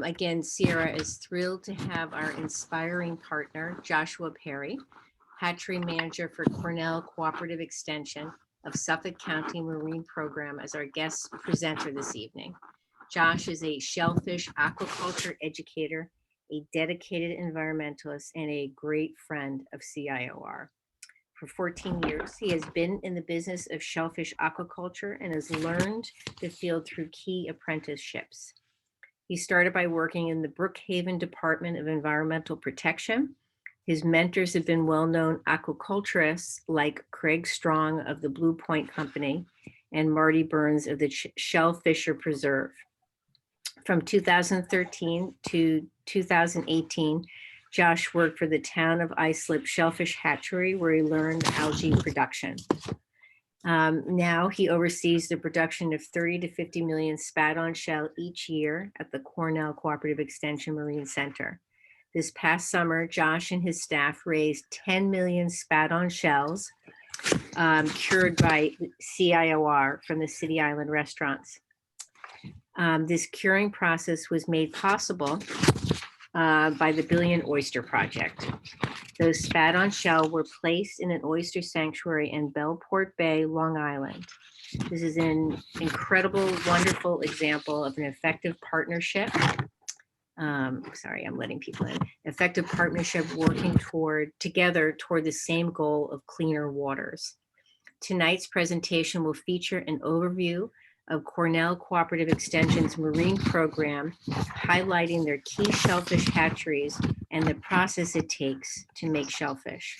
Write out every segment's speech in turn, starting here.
Again, Sierra is thrilled to have our inspiring partner, Joshua Perry, hatchery manager for Cornell Cooperative Extension of Suffolk County Marine Program, as our guest presenter this evening. Josh is a shellfish aquaculture educator, a dedicated environmentalist, and a great friend of CIOR. For 14 years, he has been in the business of shellfish aquaculture and has learned the field through key apprenticeships. He started by working in the Brookhaven Department of Environmental Protection. His mentors have been well-known aquaculturists like Craig Strong of the Blue Point Company and Marty Burns of the Shellfisher Preserve. From 2013 to 2018, Josh worked for the town of Islip Shellfish Hatchery, where he learned algae production. Now he oversees the production of 30 to 50 million spat-on shell each year at the Cornell Cooperative Extension Marine Center. This past summer, Josh and his staff raised 10 million spat-on shells cured by CIOR from the City Island restaurants. This curing process was made possible by the Billion Oyster Project. Those spat-on shell were placed in an oyster sanctuary in Bellport Bay, Long Island. This is an incredible, wonderful example of an effective partnership. Sorry, I'm letting people in. Effective partnership working together toward the same goal of cleaner waters. Tonight's presentation will feature an overview of Cornell Cooperative Extension's marine program, highlighting their key shellfish hatcheries and the process it takes to make shellfish.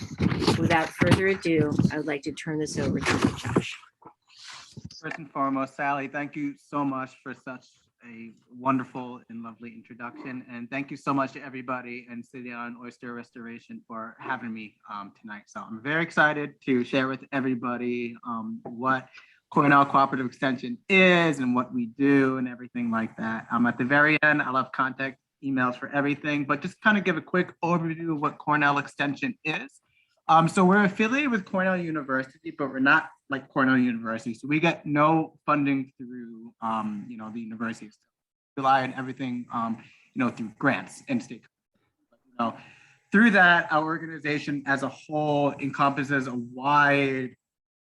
Without further ado, I would like to turn this over to you, Josh. First and foremost, Sally, thank you so much for such a wonderful and lovely introduction. And thank you so much to everybody in City Island Oyster Restoration for having me tonight. So I'm very excited to share with everybody what Cornell Cooperative Extension is and what we do and everything like that. At the very end, I'll have contact emails for everything, but just kind of give a quick overview of what Cornell Extension is. So we're affiliated with Cornell University, but we're not like Cornell University. So we get no funding through, the universities. We rely on everything, through grants and state. Through that, our organization as a whole encompasses a wide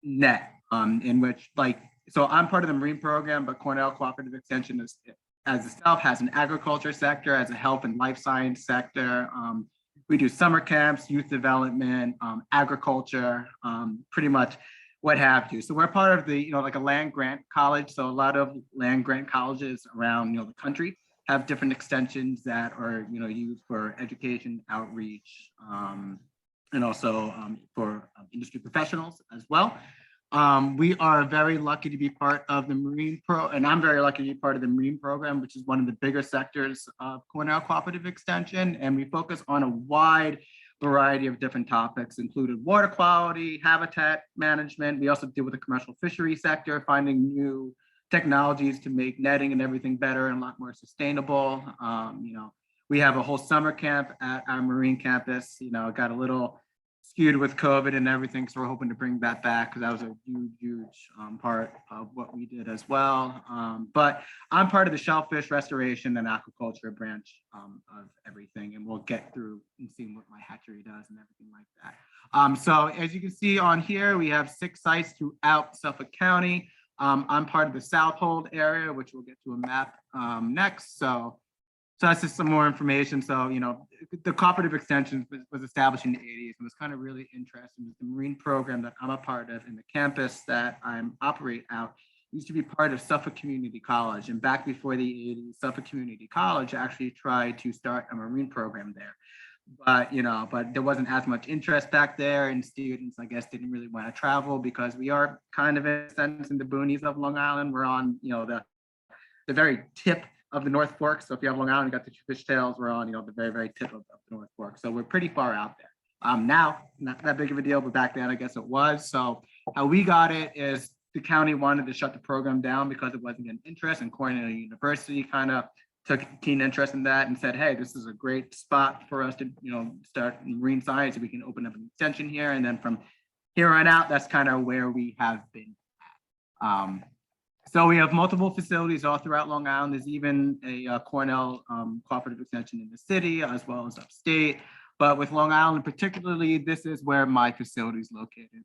net in which, so I'm part of the marine program, but Cornell Cooperative Extension as itself has an agriculture sector, as a health and life science sector. We do summer camps, youth development, agriculture, pretty much what have you. So we're part of the, like a land grant college. So a lot of land grant colleges around, the country have different extensions that are, used for education, outreach, and also for industry professionals as well. We are very lucky to be part of the Marine and I'm very lucky to be part of the Marine program, which is one of the bigger sectors of Cornell Cooperative Extension. And we focus on a wide variety of different topics, including water quality, habitat management. We also deal with the commercial fishery sector, finding new technologies to make netting and everything better and a lot more sustainable. We have a whole summer camp at our Marine campus, got a little skewed with COVID and everything. So we're hoping to bring that back because that was a huge part of what we did as well. But I'm part of the shellfish restoration and aquaculture branch of everything. And we'll get through and see what my hatchery does and everything like that. So as you can see on here, we have 6 sites throughout Suffolk County. I'm part of the Southold area, which we'll get to a map next. So that's just some more information. So, the Cooperative Extension was established in the 80s and was kind of really interesting. The marine program that I'm a part of in the campus that I operate out used to be part of Suffolk Community College. And back before the 80s, Suffolk Community College actually tried to start a marine program there. But, but there wasn't as much interest back there, and students, I guess, didn't really want to travel because we are kind of in a sense in the boonies of Long Island. We're on, the very tip of the North Fork. So if you have Long Island, you got the Fish Tails, we're on, the very, very tip of the North Fork. So we're pretty far out there. Now, not that big of a deal, but back then I guess it was. So how we got it is the county wanted to shut the program down because it wasn't getting interest, and Cornell University kind of took keen interest in that and said, hey, this is a great spot for us to, start marine science. We can open up an extension here. And then from here on out, that's kind of where we have been. So we have multiple facilities all throughout Long Island. There's even a Cornell cooperative extension in the city as well as upstate. But with Long Island particularly, this is where my facility is located.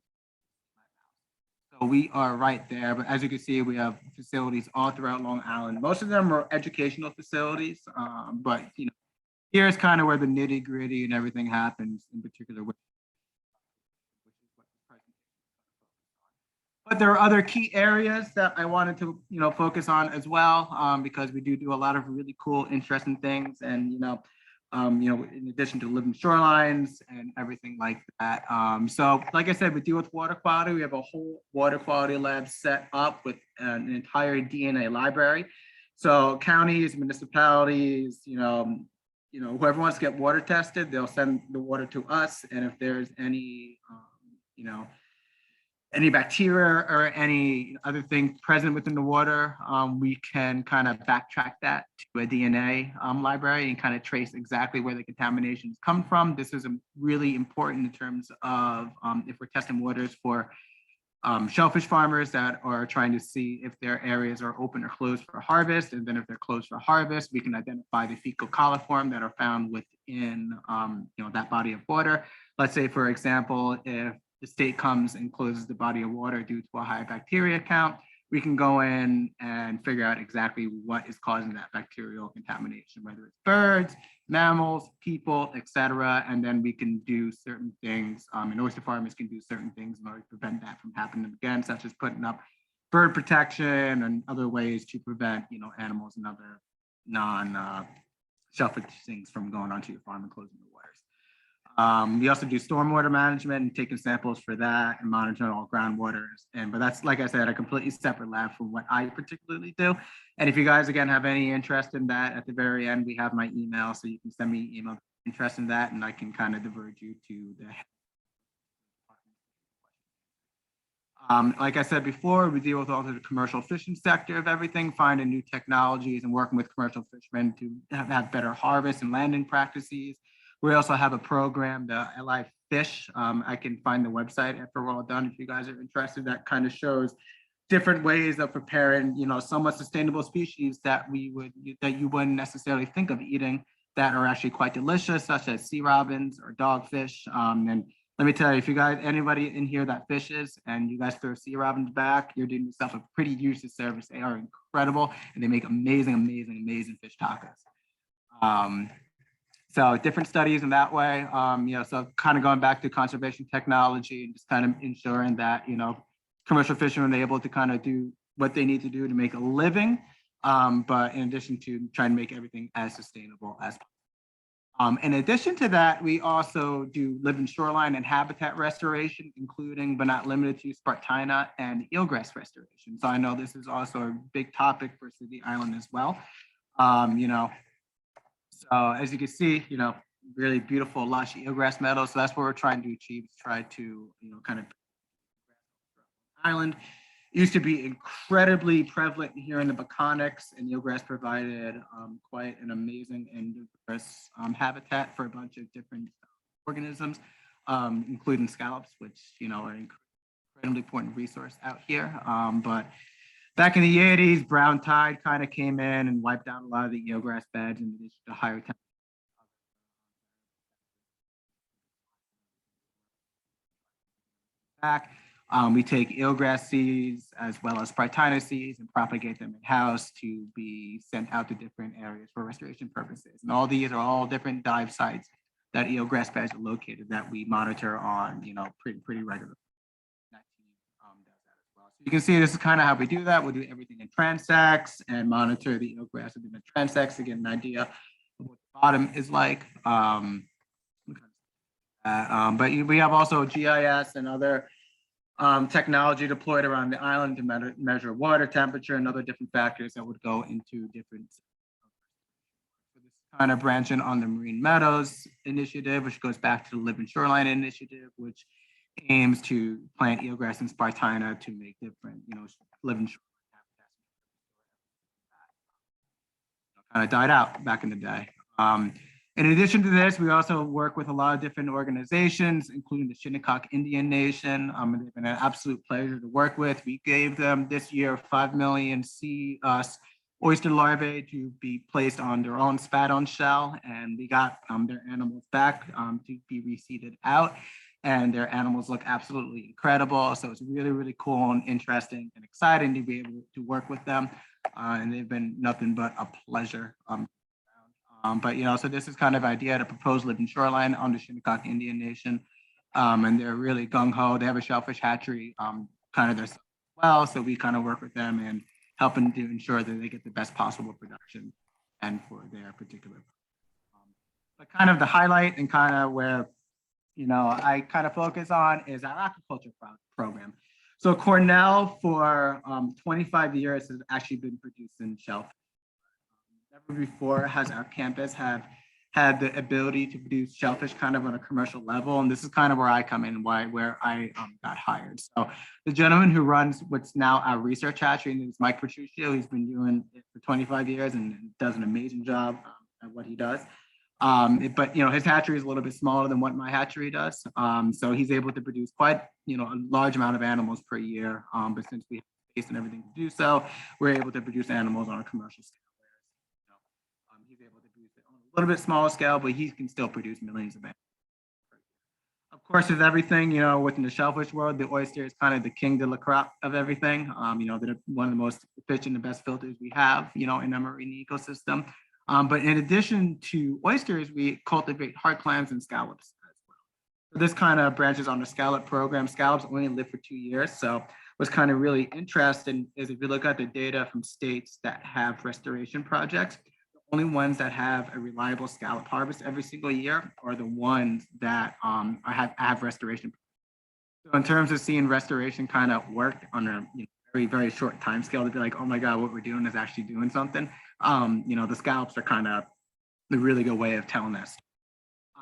So we are right there, but as you can see, we have facilities all throughout Long Island. Most of them are educational facilities, but here's kind of where the nitty gritty and everything happens in particular. But there are other key areas that I wanted to, focus on as well, because we do a lot of really cool, interesting things, and in addition to living shorelines and everything like that. So, like I said, we deal with water quality. We have a whole water quality lab set up with an entire DNA library. So, counties, municipalities, whoever wants to get water tested, they'll send the water to us, and if there's any, any bacteria or any other thing present within the water, we can kind of backtrack that to a DNA library and kind of trace exactly where the contaminations come from. This is really important in terms of if we're testing waters for shellfish farmers that are trying to see if their areas are open or closed for harvest. And then if they're closed for harvest, we can identify the fecal coliform that are found within that body of water. Let's say, for example, if the state comes and closes the body of water due to a high bacteria count, we can go in and figure out exactly what is causing that bacterial contamination, whether it's birds, mammals, people, etc. And then we can do certain things, and oyster farmers can do certain things in order to prevent that from happening again, such as putting up bird protection and other ways to prevent, animals and other non-shellfish things from going onto your farm and closing the waters. We also do stormwater management and taking samples for that and monitoring all groundwaters. But that's, like I said, a completely separate lab from what I particularly do. And if you guys, again, have any interest in that, at the very end, we have my email. So you can send me an email interest in that, and I can kind of divert you to the like I said before, we deal with all the commercial fishing sector of everything, finding new technologies and working with commercial fishermen to have better harvest and landing practices. We also have a program, the LI Fish. I can find the website after we're all done if you guys are interested. That kind of shows different ways of preparing, somewhat sustainable species that you wouldn't necessarily think of eating that are actually quite delicious, such as sea robins or dogfish. And let me tell you, if you guys, anybody in here that fishes and you guys throw sea robins back, you're doing yourself a pretty huge disservice. They are incredible and they make amazing fish tacos. So different studies in that way, so kind of going back to conservation technology and just kind of ensuring that, commercial fishermen are able to kind of do what they need to do to make a living, but in addition to trying to make everything as sustainable as possible. In addition to that, we also do living shoreline and habitat restoration, including but not limited to Spartina and eelgrass restoration. So I know this is also a big topic for City Island as well. So as you can see, really beautiful lush eelgrass meadows. So that's what we're trying to achieve, try to, kind of island. It used to be incredibly prevalent here in the Baconics, and eelgrass provided quite an amazing and diverse habitat for a bunch of different organisms, including scallops, which, are an incredibly important resource out here. But back in the 80s, brown tide kind of came in and wiped out a lot of the eelgrass beds and the higher temperature. Back. We take eelgrass seeds as well as Spartina seeds and propagate them in-house to be sent out to different areas for restoration purposes. And all these are all different dive sites that eelgrass beds are located that we monitor on, pretty regularly. You can see this is kind of how we do that. We'll do everything in transects and monitor the eelgrass within the transects to get an idea of what the bottom is like. But we have also GIS and other technology deployed around the island to measure water temperature and other different factors that would go into different. So this is kind of branching on the Marine Meadows Initiative, which goes back to the Living Shoreline Initiative, which aims to plant eelgrass and Spartina to make different, living shoreline habitats. Kind of died out back in the day. In addition to this, we also work with a lot of different organizations, including the Shinnecock Indian Nation. They've been an absolute pleasure to work with. We gave them this year 5 million oyster larvae to be placed on their own spat-on shell, and we got their animals back to be reseeded out, and their animals look absolutely incredible. So it's really, really cool and interesting and exciting to be able to work with them, and they've been nothing but a pleasure. But so this is kind of idea to propose living shoreline on the Shinnecock Indian Nation, and they're really gung-ho. They have a shellfish hatchery kind of themselves as well, so we kind of work with them and helping to ensure that they get the best possible production and for their particular. But kind of the highlight and kind of where I kind of focus on is our aquaculture program. So Cornell for 25 years has actually been producing shellfish. Never before has our campus have had the ability to produce shellfish kind of on a commercial level. And this is kind of where I come in, where I got hired. So the gentleman who runs what's now our research hatchery is Mike Petruccio. He's been doing it for 25 years and does an amazing job at what he does. But his hatchery is a little bit smaller than what my hatchery does. So he's able to produce quite a large amount of animals per year. But since we have space and everything to do so, we're able to produce animals on a commercial scale. He's able to produce it on a little bit smaller scale, but he can still produce millions of animals. Of course, with everything, within the shellfish world, the oyster is kind of the king de la crop of everything. They're one of the most efficient and best filters we have, in our marine ecosystem. But in addition to oysters, we cultivate hard clams and scallops as well. So this kind of branches on the scallop program. Scallops only live for 2 years. So what's kind of really interesting is if you look at the data from states that have restoration projects, the only ones that have a reliable scallop harvest every single year are the ones that have restoration. So in terms of seeing restoration kind of work on a very, very short time scale to be like, oh my God, what we're doing is actually doing something. The scallops are kind of the really good way of telling us.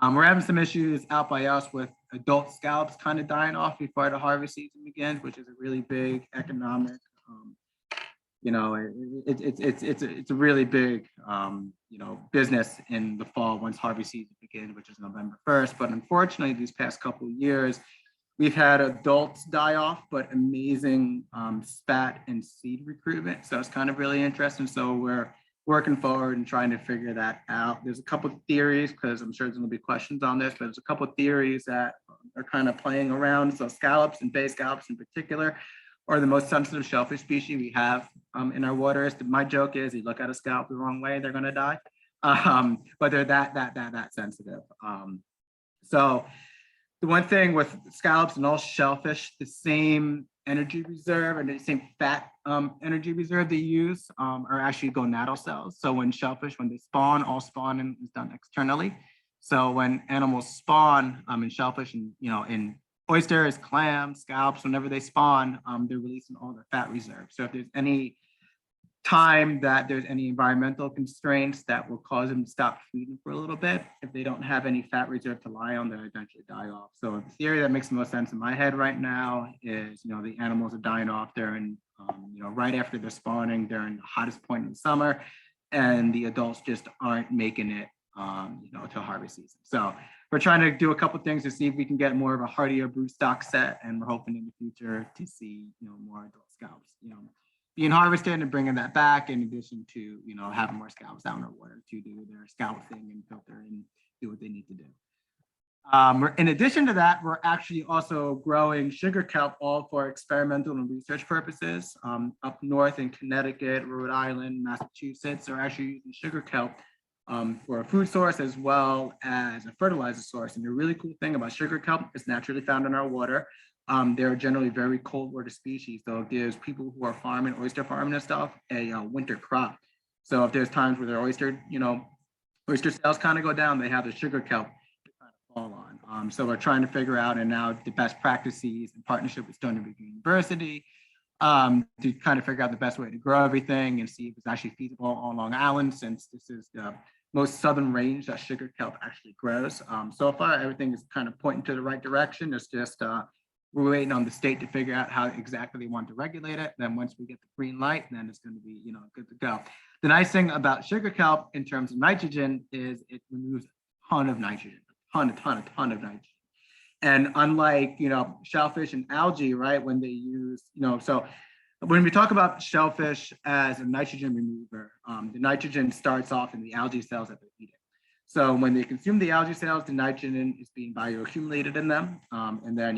We're having some issues out by us with adult scallops kind of dying off before the harvest season begins, which is a really big economic, it's a really big, business in the fall once harvest season begins, which is November 1st. But unfortunately, these past couple of years, we've had adults die off, but amazing spat and seed recruitment. So it's kind of really interesting. So we're working forward and trying to figure that out. There's a couple of theories, because I'm sure there's going to be questions on this, but there's a couple of theories that are kind of playing around. So scallops and bay scallops in particular are the most sensitive shellfish species we have in our waters. My joke is, you look at a scallop the wrong way, they're going to die. But they're that sensitive. So the one thing with scallops and all shellfish, the same energy reserve and the same fat energy reserve they use are actually gonadal cells. So when they spawn, all spawning is done externally. So when animals spawn in shellfish and in oysters, clams, scallops, whenever they spawn, they're releasing all their fat reserves. So if there's any time that there's any environmental constraints that will cause them to stop feeding for a little bit, if they don't have any fat reserve to lie on, they'll eventually die off. So the theory that makes the most sense in my head right now is, the animals are dying off during, right after they're spawning during the hottest point in the summer, and the adults just aren't making it, to harvest season. So we're trying to do a couple of things to see if we can get more of a hardier brood stock set, and we're hoping in the future to see, more adult scallops, being harvested and bringing that back, in addition to, having more scallops out in our water to do their scalloping and filter and do what they need to do. In addition to that, we're actually also growing sugar kelp, all for experimental and research purposes. Up north in Connecticut, Rhode Island, Massachusetts are actually using sugar kelp for a food source as well as a fertilizer source. And the really cool thing about sugar kelp is naturally found in our water. They're generally very cold water species. So it gives people who are farming, oyster farming and stuff, a winter crop. So if there's times where their oyster sales kind of go down, they have the sugar kelp to kind of fall on. So we're trying to figure out, and now the best practices in partnership with Stony Brook University, to kind of figure out the best way to grow everything and see if it's actually feasible on Long Island, since this is the most southern range that sugar kelp actually grows. So far, everything is kind of pointing to the right direction. It's just we're waiting on the state to figure out how exactly they want to regulate it. Then once we get the green light, then it's going to be good to go. The nice thing about sugar kelp in terms of nitrogen is it removes ton of nitrogen, a ton of nitrogen. And unlike, shellfish and algae, right, when they use, so when we talk about shellfish as a nitrogen remover, the nitrogen starts off in the algae cells that they're eating. So when they consume the algae cells, the nitrogen is being bioaccumulated in them. And then,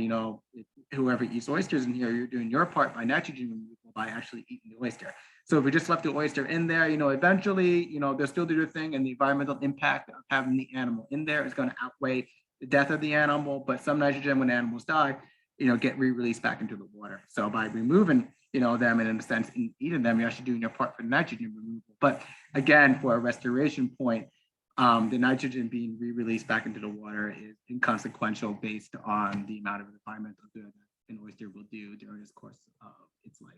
whoever eats oysters in here, you're doing your part by nitrogen removal by actually eating the oyster. So if we just left the oyster in there, eventually, they'll still do their thing, and the environmental impact of having the animal in there is going to outweigh the death of the animal. But some nitrogen, when animals die, get re-released back into the water. So by removing, them, and in a sense, in eating them, you're actually doing your part for nitrogen removal. But again, for a restoration point, the nitrogen being re-released back into the water is inconsequential based on the amount of environmental good that an oyster will do during its course of its life.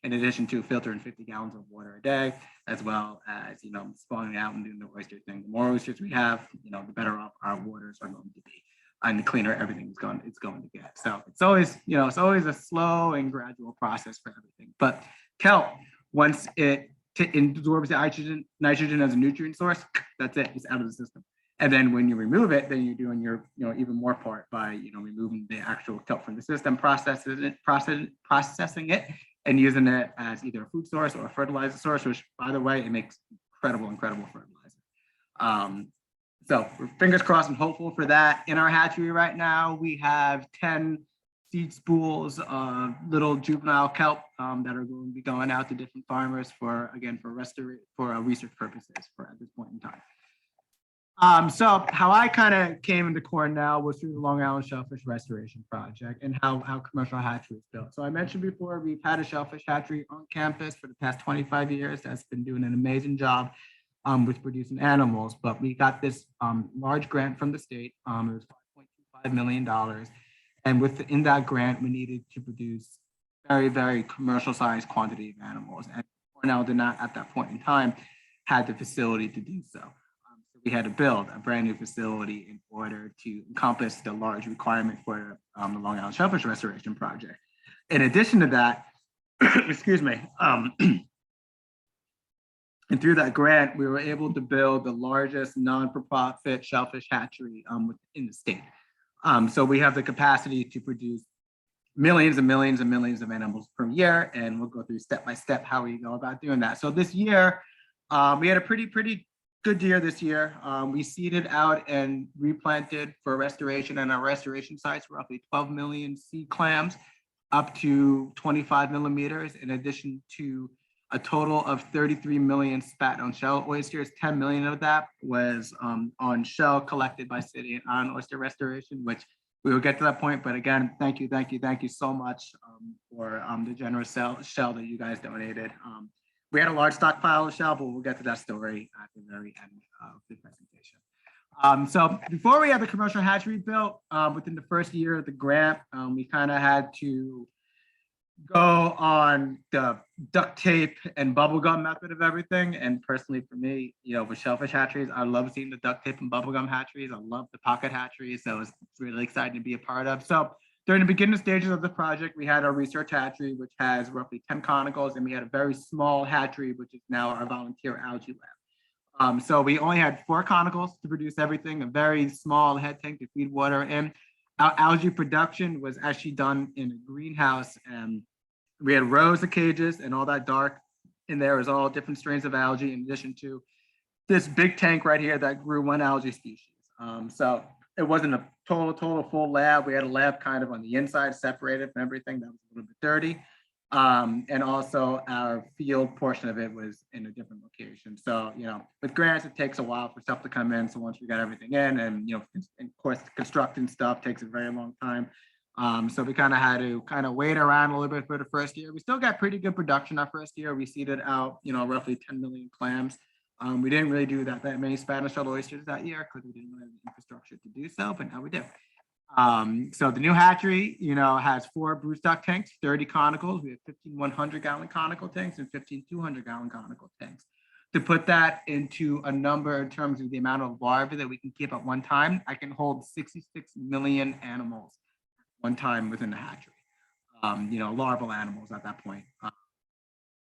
In addition to filtering 50 gallons of water a day, as well as, spawning out and doing the oyster thing. The more oysters we have, the better off our waters are going to be, and the cleaner everything's going to get. So it's always, it's always a slow and gradual process for everything. But kelp, once it absorbs the nitrogen as a nutrient source, that's it, it's out of the system. And then when you remove it, then you're doing your, even more part by, removing the actual kelp from the system, processing it, and using it as either a food source or a fertilizer source, which, by the way, it makes incredible fertilizer. So we're fingers crossed and hopeful for that. In our hatchery right now, we have 10 seed spools of little juvenile kelp that are going to be going out to different farmers for research purposes at this point in time. So how I kind of came into Cornell was through the Long Island Shellfish Restoration Project and how commercial hatchery is built. So I mentioned before, we've had a shellfish hatchery on campus for the past 25 years. That's been doing an amazing job with producing animals, but we got this large grant from the state. It was $5.25 million. And within that grant, we needed to produce very, very commercial sized quantity of animals. And Cornell did not, at that point in time, had the facility to do so. So we had to build a brand new facility in order to encompass the large requirement for the Long Island Shellfish Restoration Project. In addition to that, excuse me, and through that grant, we were able to build the largest non-for-profit shellfish hatchery in the state. So we have the capacity to produce millions and millions and millions of animals per year, and we'll go through step by step how we go about doing that. So this year, we had a pretty good year this year. We seeded out and replanted for restoration, and our restoration sites were roughly 12 million seed clams, up to 25 millimeters, in addition to a total of 33 million spat on shell oysters. 10 million of that was on shell collected by City and on oyster restoration, which we will get to that point. But again, thank you so much for the generous shell that you guys donated. We had a large stockpile of shell, but we'll get to that story at the very end of the presentation. So before we had the commercial hatchery built, within the first year of the grant, we kind of had to go on the duct tape and bubblegum method of everything. And personally for me, with shellfish hatcheries, I love seeing the duct tape and bubblegum hatcheries. I love the pocket hatcheries. So it's really exciting to be a part of. So during the beginning stages of the project, we had our research hatchery, which has roughly 10 conicals, and we had a very small hatchery, which is now our volunteer algae lab. So we only had 4 conicals to produce everything, a very small head tank to feed water in. Our algae production was actually done in a greenhouse, and we had rows of cages, and all that dark in there is all different strains of algae, in addition to this big tank right here that grew 1 algae species. So it wasn't a total full lab. We had a lab kind of on the inside, separated from everything that was a little bit dirty. And also our field portion of it was in a different location. So, with grants, it takes a while for stuff to come in. So once we got everything in, and, of course, constructing stuff takes a very long time. So we kind of had to wait around a little bit for the first year. We still got pretty good production our first year. We seeded out, roughly 10 million clams. We didn't really do that many Spanish shell oysters that year because we didn't really have the infrastructure to do so, but now we do. So the new hatchery, has 4 broodstock tanks, 30 conicals. We have 15 100-gallon conical tanks and 15 200-gallon conical tanks. To put that into a number in terms of the amount of larvae that we can keep at one time, I can hold 66 million animals one time within the hatchery, larval animals at that point.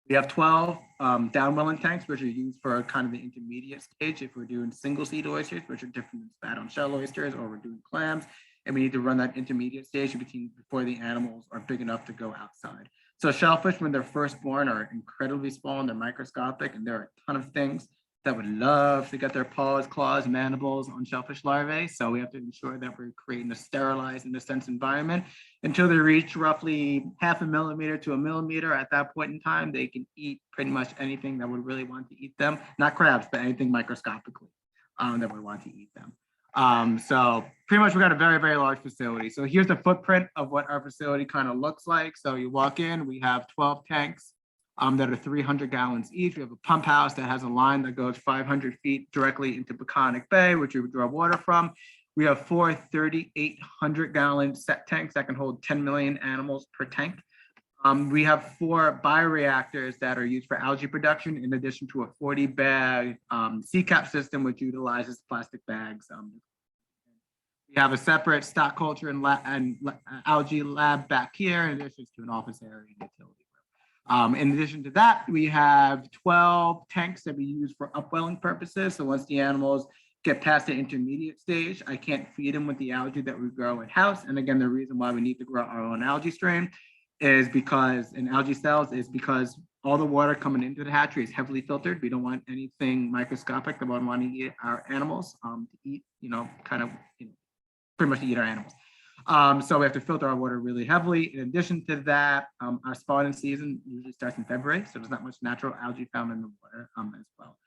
We have 12 downwelling tanks, which are used for kind of the intermediate stage. If we're doing single seed oysters, which are different than spat on shell oysters, or we're doing clams, and we need to run that intermediate stage before the animals are big enough to go outside. So shellfish, when they're first born, are incredibly small and they're microscopic, and there are a ton of things that would love to get their paws, claws, mandibles on shellfish larvae. So we have to ensure that we're creating a sterilized, in a sense, environment until they reach roughly 0.5 millimeter to 1 millimeter. At that point in time, they can eat pretty much anything that would really want to eat them. Not crabs, but anything microscopically that would want to eat them. So pretty much we got a very, very large facility. So here's the footprint of what our facility kind of looks like. So you walk in, we have 12 tanks that are 300 gallons each. We have a pump house that has a line that goes 500 feet directly into Peconic Bay, which we would draw water from. We have 4 3,800 gallon set tanks that can hold 10 million animals per tank. We have 4 bioreactors that are used for algae production, in addition to a 40 bag CCAP system, which utilizes plastic bags. We have a separate stock culture and algae lab back here, in addition to an office area and utility. In addition to that, we have 12 tanks that we use for upwelling purposes. So once the animals get past the intermediate stage, I can't feed them with the algae that we grow in house. And again, the reason why we need to grow our own algae strain is because in algae cells is because all the water coming into the hatchery is heavily filtered. We don't want anything microscopic that would want to eat our animals to eat, pretty much to eat our animals. So we have to filter our water really heavily. In addition to that, our spawning season usually starts in February, so there's not much natural algae found in the water as well.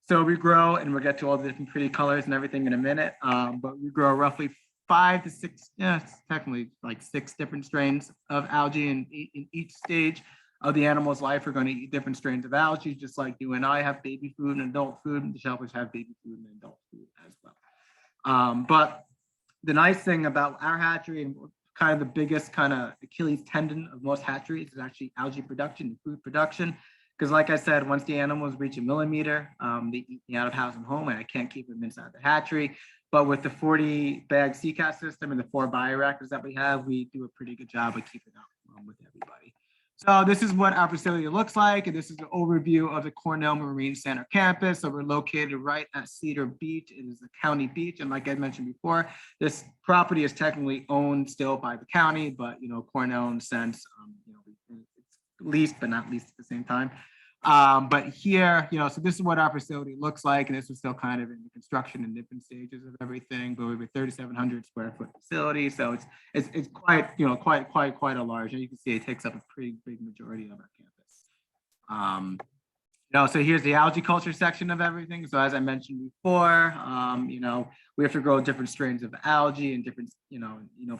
So we grow, and we'll get to all the different pretty colors and everything in a minute, but we grow roughly 5 to 6, technically like 6 different strains of algae in each stage of the animal's life. We're going to eat different strains of algae, just like you and I have baby food and adult food, and the shellfish have baby food and adult food as well. But the nice thing about our hatchery, and kind of the biggest kind of Achilles tendon of most hatcheries, is actually algae production and food production. Because like I said, once the animals reach 1 millimeter, they eat me out of house and home, and I can't keep them inside the hatchery. But with the 40 bag CCAS system and the 4 bioreactors that we have, we do a pretty good job of keeping up with everybody. So this is what our facility looks like, and this is an overview of the Cornell Marine Center campus. So we're located right at Cedar Beach. It is a county beach, and like I mentioned before, this property is technically owned still by the county, but Cornell, in a sense, it's leased but not leased at the same time. But here, so this is what our facility looks like, and this is still kind of in the construction and different stages of everything. But we have a 3,700 square foot facility, so it's quite quite a large. And you can see it takes up a pretty big majority of our campus. So here's the algae culture section of everything. So as I mentioned before, we have to grow different strains of algae and different,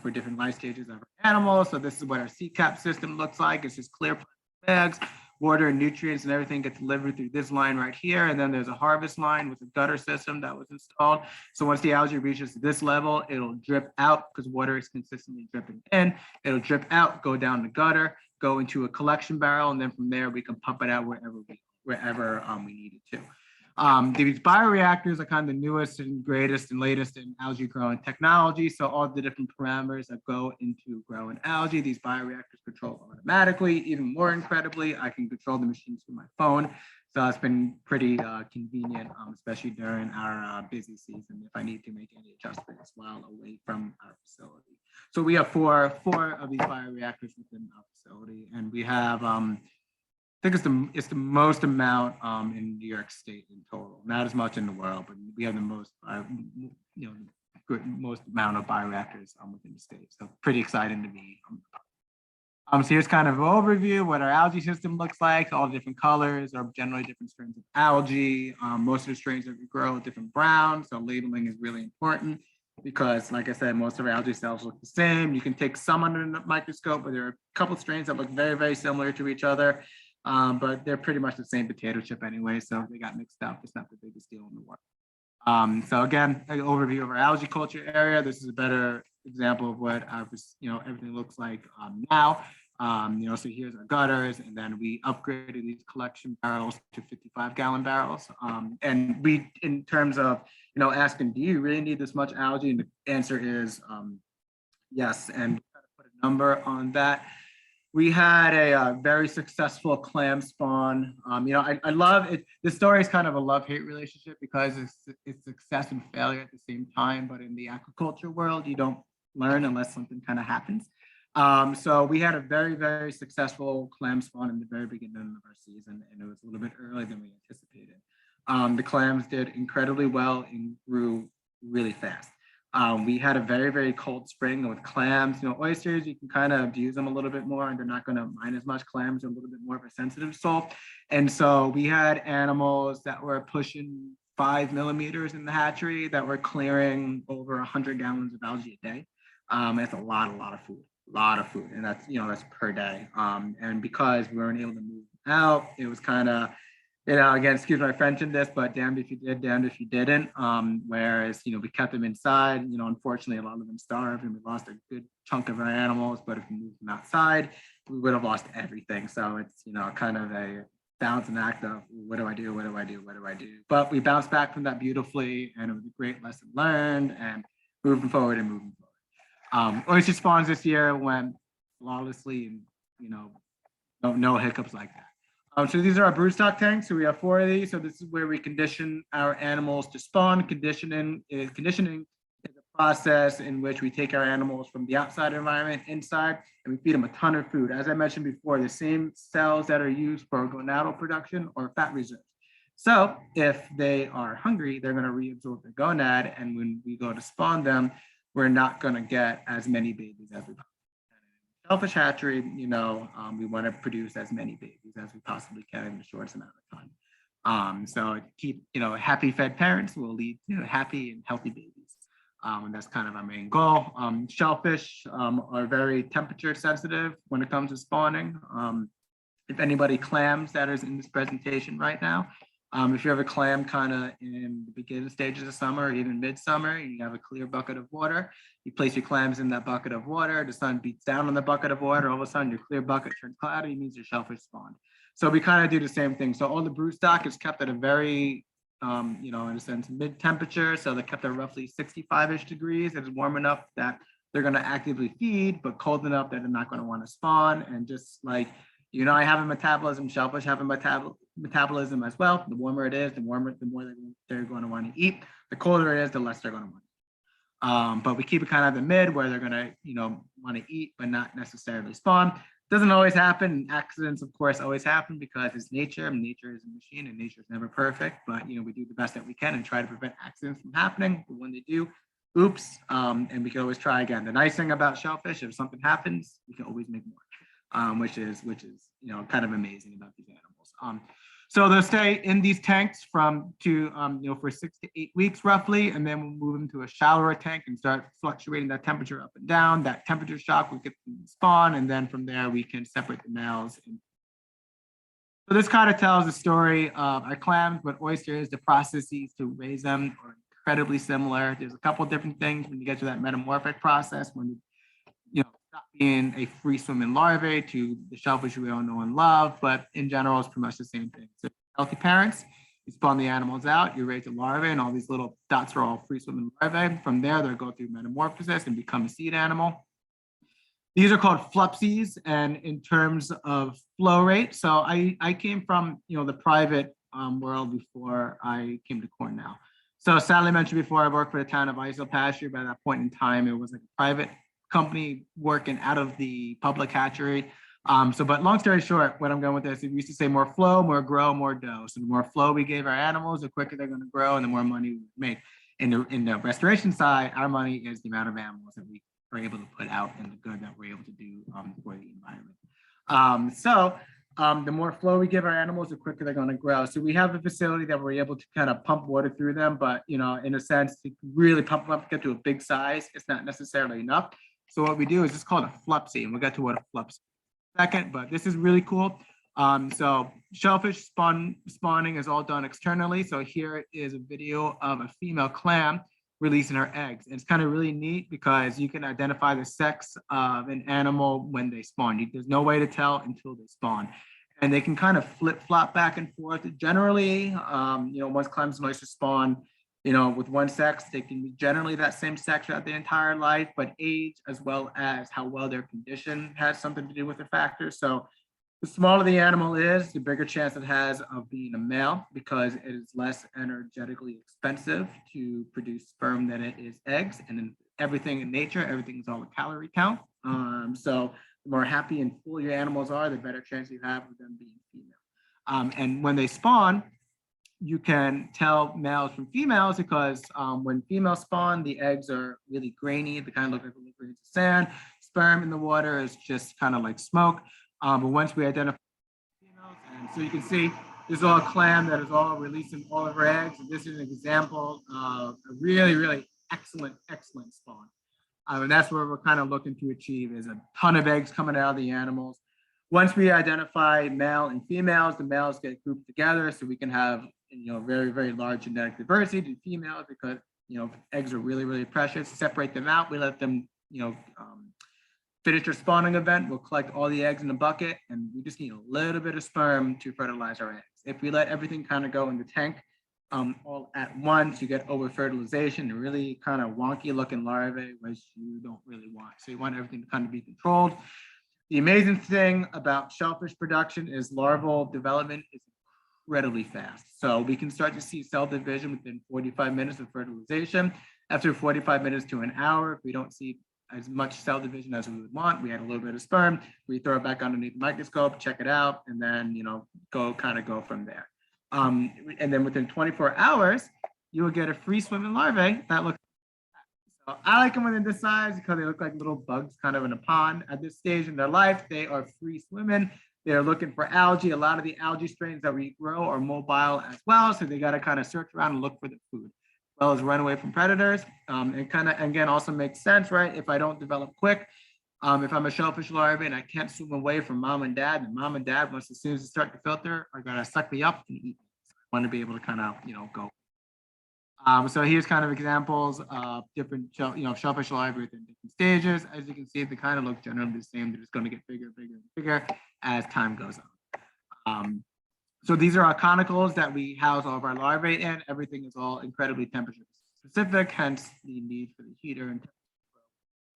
for different life stages of our animals. So this is what our CCAP system looks like. It's just clear bags. Water and nutrients and everything get delivered through this line right here. And then there's a harvest line with a gutter system that was installed. So once the algae reaches this level, it'll drip out because water is consistently dripping in. It'll drip out, go down the gutter, go into a collection barrel. And then from there, we can pump it out wherever we need it to. These bioreactors are kind of the newest and greatest and latest in algae growing technology. So all the different parameters that go into growing algae, these bioreactors control automatically. Even more incredibly, I can control the machines through my phone. So it's been pretty convenient, especially during our busy season, if I need to make any adjustments while away from our facility. So we have four of these bioreactors within our facility, and we have I think it's the most amount in New York State in total. Not as much in the world, but we have the most most amount of bioreactors within the state. So pretty exciting to me. So here's kind of an overview of what our algae system looks like. All the different colors are generally different strains of algae. Most of the strains that we grow are different browns. So labeling is really important because, like I said, most of our algae cells look the same. You can take some under the microscope, but there are a couple of strains that look very, very similar to each other. But they're pretty much the same potato chip anyway, so if they got mixed up, it's not the biggest deal in the world. So again, an overview of our algae culture area. This is a better example of what our, everything looks like now. So here's our gutters, and then we upgraded these collection barrels to 55-gallon barrels. And we, in terms of, asking, do you really need this much algae? And the answer is yes, and put a number on that. We had a very successful clam spawn. I love it. The story is kind of a love-hate relationship because it's success and failure at the same time. But in the aquaculture world, you don't learn unless something kind of happens. So we had a very, very successful clam spawn in the very beginning of our season, and it was a little bit earlier than we anticipated. The clams did incredibly well and grew really fast. We had a very, very cold spring with clams. Oysters, you can kind of abuse them a little bit more and they're not going to mind as much. Clams are a little bit more of a sensitive soul. And so we had animals that were pushing 5 millimeters in the hatchery that were clearing over 100 gallons of algae a day. It's a lot of food. And that's per day. And because we weren't able to move out, it was kind of, again, excuse my French in this, but damned if you did, damned if you didn't. Whereas, we kept them inside. Unfortunately, a lot of them starved and we lost a good chunk of our animals. But if we moved them outside, we would have lost everything. So it's, kind of a balancing act of what do I do? What do I do? What do I do? But we bounced back from that beautifully, and it was a great lesson learned and moving forward. Oyster spawns this year went flawlessly, and no hiccups like that. So these are our broodstock tanks. So we have 4 of these. So this is where we condition our animals to spawn. Conditioning is a process in which we take our animals from the outside environment inside, and we feed them a ton of food. As I mentioned before, the same cells that are used for gonadal production or fat reserves. So if they are hungry, they're going to reabsorb the gonad, and when we go to spawn them, we're not going to get as many babies as we possibly. Shellfish hatchery, we want to produce as many babies as we possibly can in the shortest amount of time. So keep, happy fed parents will lead to happy and healthy babies. And that's kind of our main goal. Shellfish are very temperature sensitive when it comes to spawning. If anybody clams that is in this presentation right now, if you have a clam kind of in the beginning stages of summer or even midsummer, you have a clear bucket of water, you place your clams in that bucket of water, the sun beats down on the bucket of water, all of a sudden your clear bucket turns cloudy, it means your shellfish spawned. So we kind of do the same thing. So all the broodstock is kept at a very, in a sense, mid temperature. So they're kept at roughly 65-ish degrees. It's warm enough that they're going to actively feed, but cold enough that they're not going to want to spawn. And just like, I have a metabolism, shellfish have a metabolism as well. The warmer it is, the more they're going to want to eat. The colder it is, the less they're going to want to eat. But we keep it kind of the mid where they're going to, want to eat, but not necessarily spawn. Doesn't always happen. Accidents, of course, always happen because it's nature. Nature is a machine and nature is never perfect. But, we do the best that we can and try to prevent accidents from happening. But when they do, oops, and we can always try again. The nice thing about shellfish, if something happens, we can always make more. Which is kind of amazing about these animals. So they'll stay in these tanks for 6 to 8 weeks roughly, and then we'll move them to a shallower tank and start fluctuating that temperature up and down. That temperature shock will get them to spawn, and then from there we can separate the males. So this kind of tells the story of our clams, but oysters, the processes to raise them are incredibly similar. There's a couple of different things when you get to that metamorphic process, when stop being a free swimming larvae to the shellfish we all know and love, but in general, it's pretty much the same thing. So healthy parents, you spawn the animals out, you raise a larvae, and all these little dots are all free swimming larvae. From there, they'll go through metamorphosis and become a seed animal. These are called flupsies, and in terms of flow rate, so I came from the private world before I came to Cornell. So Sally mentioned before, I worked for the town of Pasture. By that point in time, it was like a private company working out of the public hatchery. But long story short, what I'm going with this, we used to say more flow, more grow, more dough. So the more flow we gave our animals, the quicker they're going to grow and the more money we make. In the restoration side, our money is the amount of animals that we are able to put out and the good that we're able to do for the environment. The more flow we give our animals, the quicker they're going to grow. So we have a facility that we're able to kind of pump water through them, but in a sense, to really pump them up to get to a big size, it's not necessarily enough. So what we do is it's called a flupsy, and we'll get to what a flupsy in a second, but this is really cool. So shellfish spawning is all done externally. So here is a video of a female clam releasing her eggs. And it's kind of really neat because you can identify the sex of an animal when they spawn. There's no way to tell until they spawn. And they can kind of flip-flop back and forth. Generally, once clams and oysters spawn, With one sex, they can be generally that same sex throughout their entire life, but age as well as how well their condition has something to do with the factor. So the smaller the animal is, the bigger chance it has of being a male because it is less energetically expensive to produce sperm than it is eggs. And in everything in nature, everything is all a calorie count. So the more happy and full your animals are, the better chance you have of them being female. And when they spawn, you can tell males from females because when females spawn, the eggs are really grainy. They kind of look like little grains of sand. Sperm in the water is just kind of like smoke. But once we identify females, and so you can see this is all a clam that is all releasing all of her eggs. And this is an example of a really, really excellent spawn. And that's what we're kind of looking to achieve is a ton of eggs coming out of the animals. Once we identify male and females, the males get grouped together so we can have very, very large genetic diversity to females because eggs are really, really precious. Separate them out. We let them finish their spawning event. We'll collect all the eggs in the bucket, and we just need a little bit of sperm to fertilize our eggs. If we let everything kind of go in the tank all at once, you get over fertilization and really kind of wonky looking larvae, which you don't really want. So you want everything to kind of be controlled. The amazing thing about shellfish production is larval development is incredibly fast. So we can start to see cell division within 45 minutes of fertilization. After 45 minutes to an hour, if we don't see as much cell division as we would want, we add a little bit of sperm, we throw it back underneath the microscope, check it out, and then go from there. And then within 24 hours, you will get a free swimming larvae that looks. So I like them when they're this size because they look like little bugs kind of in a pond. At this stage in their life, they are free swimming. They're looking for algae. A lot of the algae strains that we grow are mobile as well. So they got to kind of search around and look for the food, as well as run away from predators. And kind of, again, also makes sense, right? If I don't develop quick, if I'm a shellfish larvae and I can't swim away from mom and dad, and mom and dad, once as soon as they start to filter, are going to suck me up and eat me. So I want to be able to kind of, go. So here's kind of examples of different, shellfish larvae within different stages. As you can see, they kind of look generally the same. They're just going to get bigger, bigger, and bigger as time goes on. So these are our conicals that we house all of our larvae in. Everything is all incredibly temperature specific, hence the need for the heater and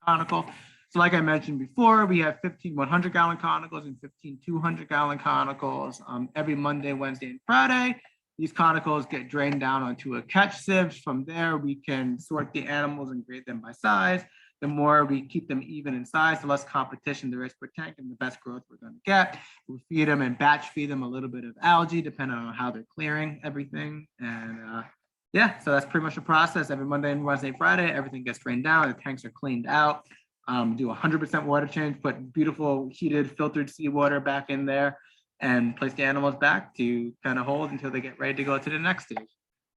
conical. So like I mentioned before, we have 15 100-gallon conicals and 15 200-gallon conicals every Monday, Wednesday, and Friday. These conicals get drained down onto a catch sieve. From there, we can sort the animals and grade them by size. The more we keep them even in size, the less competition there is per tank and the best growth we're going to get. We feed them and batch feed them a little bit of algae, depending on how they're clearing everything. And yeah, so that's pretty much the process. Every Monday and Wednesday, Friday, everything gets drained down. The tanks are cleaned out. Do 100% water change, put beautiful heated filtered seawater back in there, and place the animals back to kind of hold until they get ready to go to the next stage.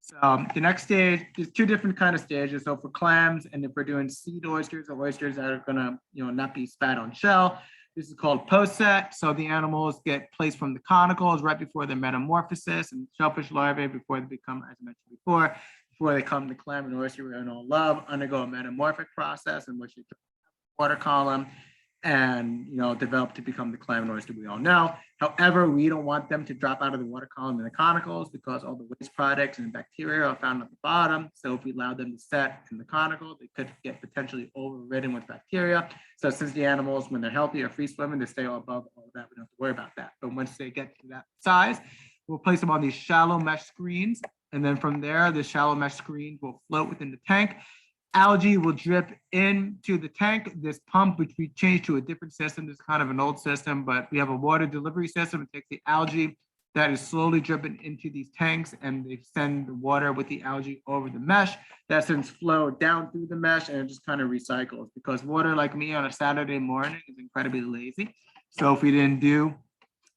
So the next stage, there's two different kind of stages. So for clams, and if we're doing seed oysters or oysters that are gonna, not be spat on shell, this is called post-set. So the animals get placed from the conicals right before their metamorphosis, and shellfish larvae before they become, as I mentioned before they come to clam and oyster we all love, undergo a metamorphic process in which they water column and develop to become the clam and oyster we all know. However, we don't want them to drop out of the water column in the conicals because all the waste products and bacteria are found at the bottom. So if we allow them to set in the conical, they could get potentially overridden with bacteria. So since the animals, when they're healthy, are free swimming, they stay above all of that. We don't have to worry about that. But once they get to that size, we'll place them on these shallow mesh screens. And then from there, the shallow mesh screens will float within the tank. Algae will drip into the tank. This pump, which we changed to a different system, this is kind of an old system, but we have a water delivery system. It takes the algae that is slowly dripping into these tanks, and they send the water with the algae over the mesh. That sends flow down through the mesh, and it just kind of recycles, because water, like me on a Saturday morning, is incredibly lazy. So if we didn't do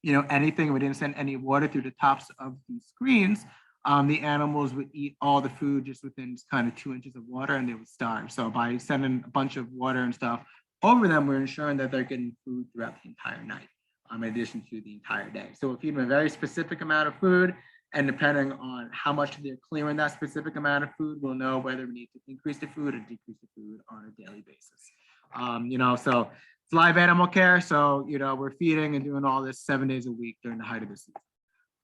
anything, we didn't send any water through the tops of these screens, the animals would eat all the food just within kind of 2 inches of water, and they would starve. So by sending a bunch of water and stuff over them, we're ensuring that they're getting food throughout the entire night, in addition to the entire day. So we'll feed them a very specific amount of food, and depending on how much they're clearing that specific amount of food, we'll know whether we need to increase the food or decrease the food on a daily basis. So it's live animal care. So, we're feeding and doing all this 7 days a week during the height of the season.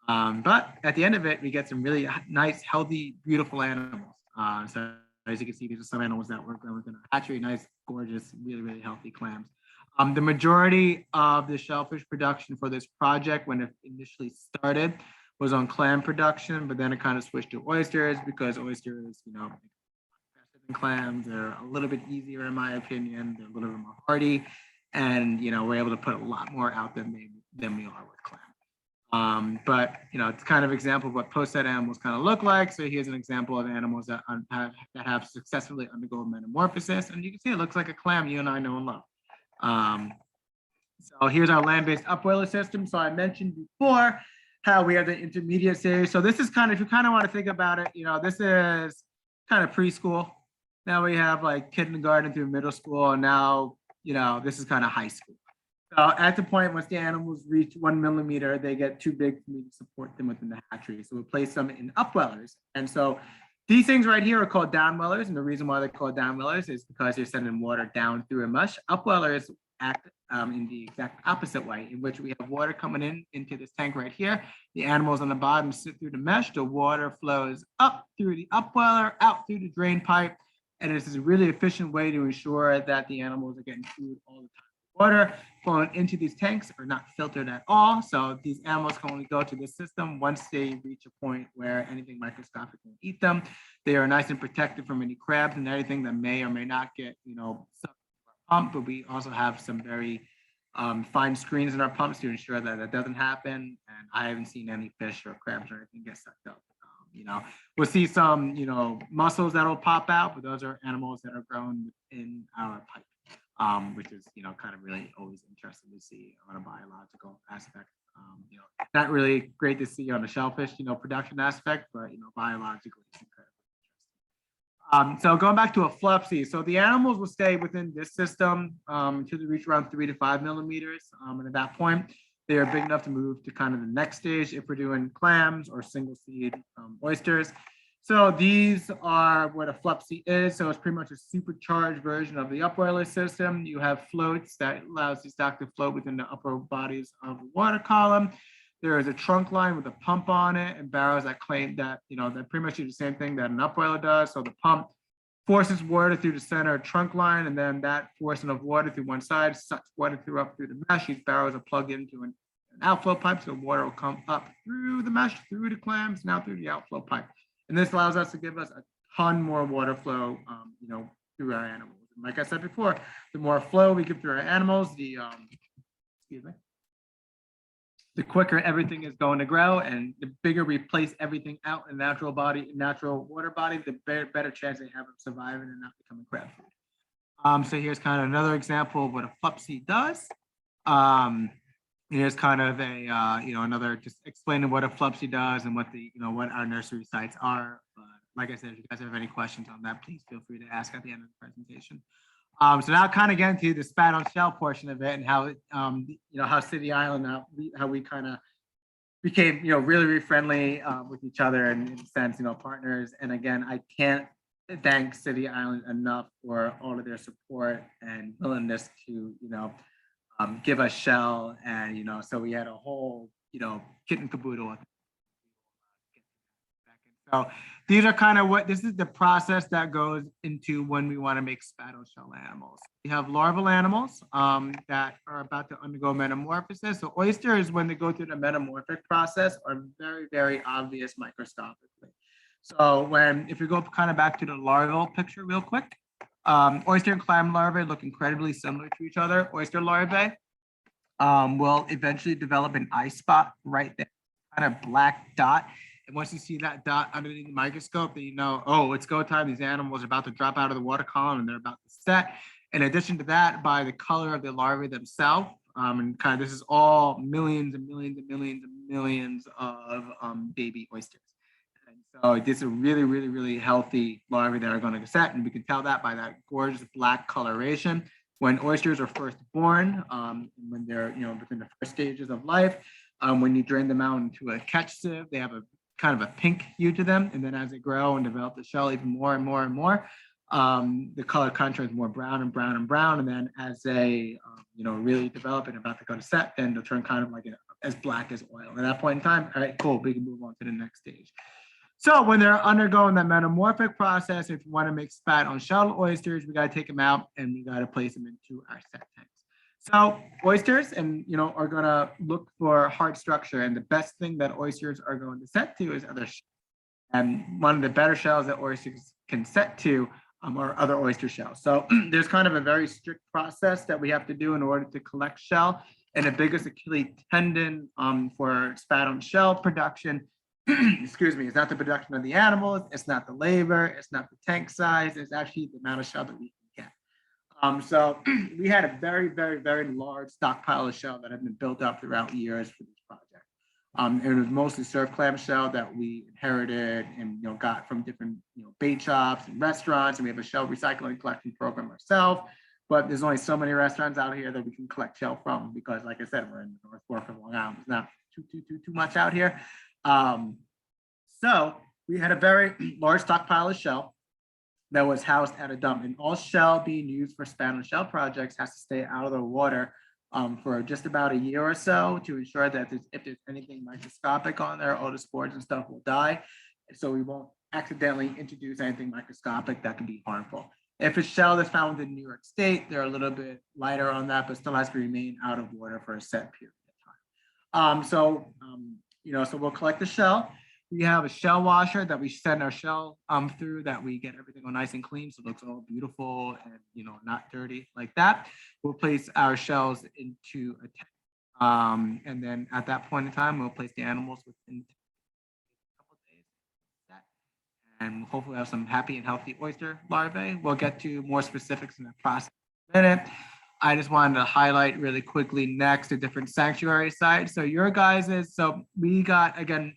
But at the end of it, we get some really nice, healthy, beautiful animals. So as you can see, these are some animals that were grown within our hatchery. Nice, gorgeous, really, really healthy clams. The majority of the shellfish production for this project, when it initially started, was on clam production, but then it kind of switched to oysters because oysters, faster than clams. They're a little bit easier, in my opinion. They're a little bit more hardy, and we're able to put a lot more out than we are with clam. But it's kind of example of what post-set animals kind of look like. So here's an example of animals that have successfully undergone metamorphosis, and you can see it looks like a clam you and I know and love. So here's our land-based upwelling system. So I mentioned before how we have the intermediate stage. So this is kind of, if you kind of want to think about it, this is kind of preschool. Now we have like kindergarten through middle school, and now this is kind of high school. So at the point once the animals reach 1 millimeter, they get too big for me to support them within the hatchery. So we place them in upwellers. And so these things right here are called downwellers. And the reason why they're called downwellers is because they're sending water down through a mesh. Upwellers act in the exact opposite way, in which we have water coming into this tank right here. The animals on the bottom sit through the mesh. The water flows up through the upweller, out through the drain pipe. And this is a really efficient way to ensure that the animals are getting food all the time. Water flowing into these tanks are not filtered at all. So these animals can only go to this system once they reach a point where anything microscopic will eat them. They are nice and protected from any crabs and anything that may or may not get, sucked pump, but we also have some very fine screens in our pumps to ensure that that doesn't happen. And I haven't seen any fish or crabs or anything get sucked up. We'll see some, mussels that'll pop out, but those are animals that are grown in our pipe. Which is, kind of really always interesting to see on a biological aspect. Not really great to see on a shellfish, production aspect, but, biologically it's incredibly interesting. So going back to a flupsy, so the animals will stay within this system until they reach around 3 to 5 millimeters. And at that point, they are big enough to move to kind of the next stage if we're doing clams or single seed oysters. So these are what a flupsy is. So it's pretty much a supercharged version of the upweller system. You have floats that allows the stock to float within the upper bodies of the water column. There is a trunk line with a pump on it and barrels that claim that, that pretty much do the same thing that an upweller does. So the pump forces water through the center trunk line, and then that forcing of water through one side sucks water up through the mesh. These barrels are plugged into an outflow pipe, so water will come up through the mesh, through the clams, now through the outflow pipe. And this allows us to give us a ton more water flow, through our animals. And like I said before, the more flow we give through our animals, the quicker everything is going to grow, and the bigger we place everything out in natural water body, the better chance they have of surviving and not becoming crab food. So here's kind of another example of what a flupsy does. Here's kind of a, another just explaining what a flupsy does and what what our nursery sites are. But like I said, if you guys have any questions on that, please feel free to ask at the end of the presentation. So now kind of getting to the spat on shell portion of it and how, how City Island, how we kind of became, really, really friendly with each other and in a sense, partners. And again, I can't thank City Island enough for all of their support and willingness to, give us shell, and so we had a whole kit and caboodle. So these are kind of this is the process that goes into when we want to make spattle shell animals. We have larval animals that are about to undergo metamorphosis. So oysters, when they go through the metamorphic process, are very, very obvious microscopically. So if you go kind of back to the larval picture real quick, oyster and clam larvae look incredibly similar to each other. Oyster larvae will eventually develop an eye spot right there, kind of black dot. And once you see that dot underneath the microscope, then oh, it's go time. These animals are about to drop out of the water column and they're about to set. In addition to that, by the color of the larvae themselves, and kind of this is all millions and millions and millions and millions of baby oysters. So these are really, really, really healthy larvae that are going to set. And we can tell that by that gorgeous black coloration. When oysters are first born, when they're, within the first stages of life, when you drain them out into a catch sieve, they have a kind of a pink hue to them. And then as they grow and develop the shell even more and more and more, the color contrasts more brown and brown and brown. And then as they, really develop and about to go to set, then they'll turn kind of like as black as oil. At that point in time, all right, cool, we can move on to the next stage. So when they're undergoing that metamorphic process, if you want to make spat on shell oysters, we got to take them out and we got to place them into our set tanks. So oysters are going to look for hard structure, and the best thing that oysters are going to set to is other shells. And one of the better shells that oysters can set to are other oyster shells. So there's kind of a very strict process that we have to do in order to collect shell. And the biggest Achilles tendon for spat on shell production, excuse me, it's not the production of the animals, it's not the labor, it's not the tank size, it's actually the amount of shell that we can get. So we had a very, very, very large stockpile of shell that had been built up throughout years for this project. It was mostly surf clam shell that we inherited and got from different bait shops and restaurants, and we have a shell recycling collection program ourselves. But there's only so many restaurants out here that we can collect shell from because, like I said, we're in the North Fork of Long Island. It's not too much out here. So we had a very large stockpile of shell that was housed at a dump, and all shell being used for spat on shell projects has to stay out of the water for just about a year or so to ensure that if there's anything microscopic on there, all the spores and stuff will die. So we won't accidentally introduce anything microscopic that can be harmful. If it's shell that's found in New York State, they're a little bit lighter on that, but still has to remain out of water for a set period of time. So we'll collect the shell. We have a shell washer that we send our shell through, that we get everything all nice and clean, so it looks all beautiful and not dirty like that. We'll place our shells into a tank, and then at that point in time, we'll place the animals within a couple of days, and hopefully have some happy and healthy oyster larvae. We'll get to more specifics in the process in a minute. I just wanted to highlight really quickly next the different sanctuary sites. So your guys's, so we got again.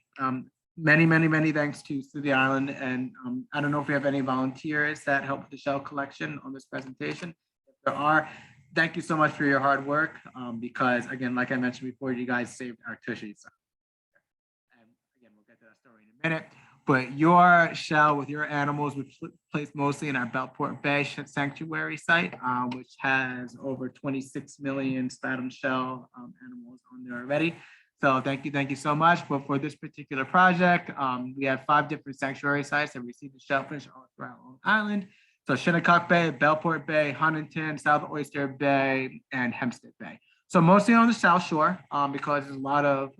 Many thanks to the island, and I don't know if we have any volunteers that help with the shell collection on this presentation. If there are, thank you so much for your hard work, because again, like I mentioned before, you guys saved our tushies. And again, we'll get to that story in a minute, but your shell with your animals was placed mostly in our Belport Bay sanctuary site, which has over 26 million spat on shell animals on there already. So thank you so much. But for this particular project, we have 5 different sanctuary sites that receive the shellfish all throughout Long Island. So Shinnecock Bay, Belport Bay, Huntington, South Oyster Bay, and Hempstead Bay. So mostly on the South Shore, because there's a lot of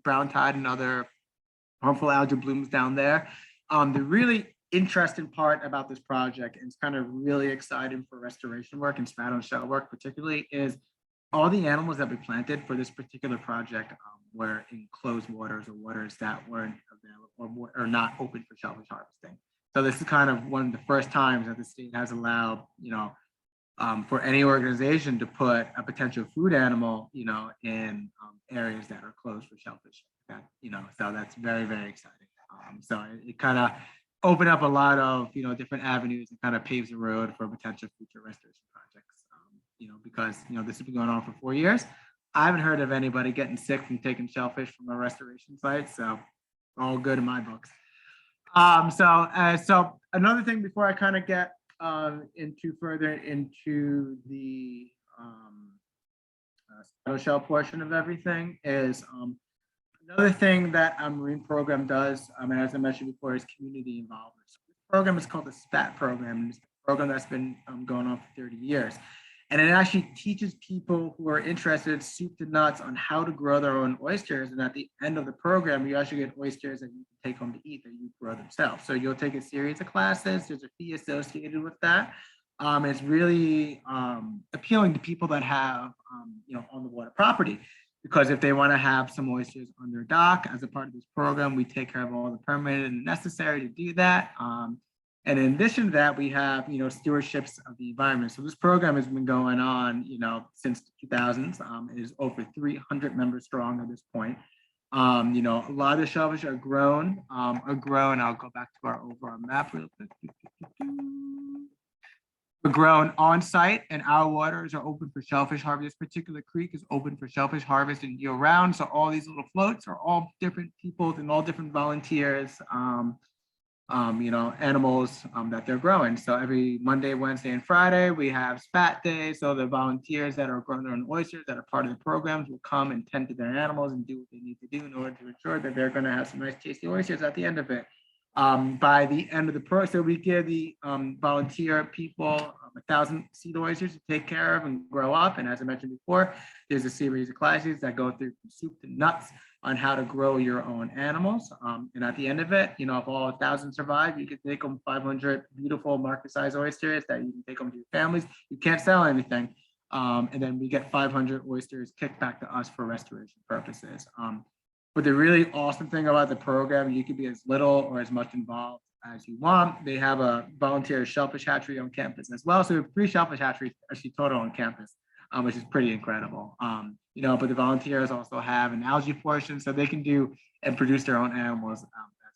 brown tide and other harmful algae blooms down there. The really interesting part about this project, and it's kind of really exciting for restoration work and spat on shell work particularly, is all the animals that we planted for this particular project were in closed waters or waters that weren't available or not open for shellfish harvesting. So this is kind of one of the first times that the state has allowed, for any organization to put a potential food animal, in areas that are closed for shellfish. So that's very, very exciting. So it kind of opened up a lot of, different avenues and kind of paves the road for potential future restoration projects. Because this has been going on for 4 years. I haven't heard of anybody getting sick from taking shellfish from a restoration site, so all good in my books. So another thing before I kind of get further into the shell portion of everything is another thing that our Marine program does, and as I mentioned before, is community involvement. So this program is called the SPAT program, and it's a program that's been going on for 30 years. And it actually teaches people who are interested soup to nuts on how to grow their own oysters. And at the end of the program, you actually get oysters that you can take home to eat that you grow themselves. So you'll take a series of classes. There's a fee associated with that. It's really appealing to people that have, on the water property, because if they want to have some oysters on their dock as a part of this program, we take care of all the permitting and necessary to do that. And in addition to that, we have, stewardships of the environment. So this program has been going on, since the 2000s. It is over 300 members strong at this point. A lot of the shellfish are grown. I'll go back to our overall map real quick. We're grown on site, and our waters are open for shellfish harvest. This particular creek is open for shellfish harvest and year round. So all these little floats are all different people and all different volunteers. Animals that they're growing. So every Monday, Wednesday, and Friday, we have spat day. So the volunteers that are growing their own oysters that are part of the programs will come and tend to their animals and do what they need to do in order to ensure that they're going to have some nice tasty oysters at the end of it. By the end of the program, so we give the volunteer people 1,000 seed oysters to take care of and grow up. And as I mentioned before, there's a series of classes that go through from soup to nuts on how to grow your own animals. And at the end of it, if all 1,000 survive, you can take them 500 beautiful market-sized oysters that you can take them to your families. You can't sell anything. And then we get 500 oysters kicked back to us for restoration purposes. But the really awesome thing about the program, you can be as little or as much involved as you want. They have a volunteer shellfish hatchery on campus as well. So we have 3 shellfish hatcheries actually total on campus, which is pretty incredible. But the volunteers also have an algae portion, so they can do and produce their own animals as